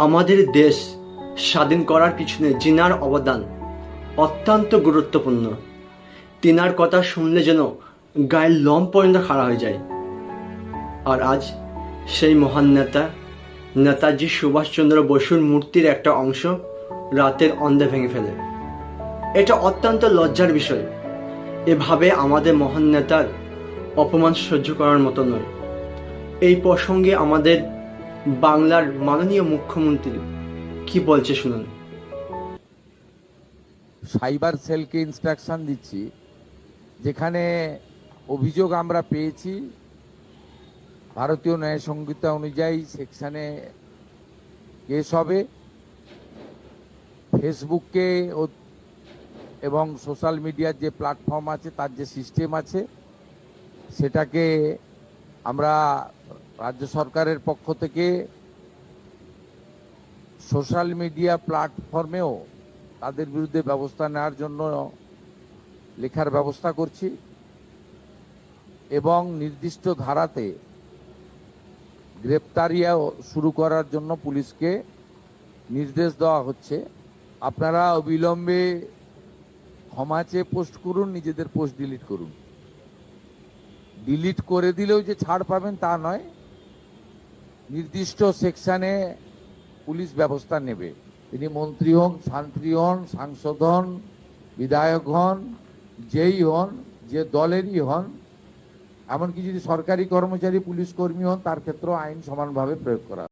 আমাদের দেশ স্বাধীন করার পিছনে জিনার অবদান অত্যন্ত গুরুত্বপূর্ণ। তিনার কথা শুনলে যেন গায়ের লোম পর্যন্ত খাড়া হয়ে যায়। আর আজ সেই মহান নেতা নেতাজি সুভাষচন্দ্র বসুর মূর্তির একটা অংশ রাতের অন্ধে ভেঙে ফেলে। এটা অত্যন্ত লজ্জার বিষয়। এভাবে আমাদের মহান নেতার অপমান সহ্য করার মতো নয়। এই প্রসঙ্গে আমাদের বাংলার মাননীয় মুখ্যমন্ত্রী কি বলছে শুনুন। সাইবার সেলকে ইনস্ট্রাকশন দিচ্ছি, যেখানে অভিযোগ আমরা পেয়েছি ভারতীয় ন্যায় সংহিতা অনুযায়ী সেকশনে কেস হবে। ফেসবুককে এবং সোশ্যাল মিডিয়ার যে প্ল্যাটফর্ম আছে, তার যে সিস্টেম আছে, সেটাকে আমরা রাজ্য সরকারের পক্ষ থেকে সোশ্যাল মিডিয়া প্ল্যাটফর্মেও তাদের বিরুদ্ধে ব্যবস্থা নেওয়ার জন্য লেখার ব্যবস্থা করছি এবং নির্দিষ্ট ধারাতে গ্রেপ্তারিও শুরু করার জন্য পুলিশকে নির্দেশ দেওয়া হচ্ছে। আপনারা অবিলম্বে ক্ষমা চেয়ে পোস্ট করুন, নিজেদের পোস্ট ডিলিট করুন। ডিলিট করে দিলেও যে ছাড় পাবেন তা নয়, নির্দিষ্ট সেকশনে পুলিশ ব্যবস্থা নেবে। তিনি মন্ত্রী হন, শান্ত্রী হন, সাংসদ হন, বিধায়ক হন, যেই হন, যে দলেরই হন, এমনকি যদি সরকারি কর্মচারী পুলিশ কর্মী হন, তার ক্ষেত্রেও আইন সমানভাবে প্রয়োগ করা।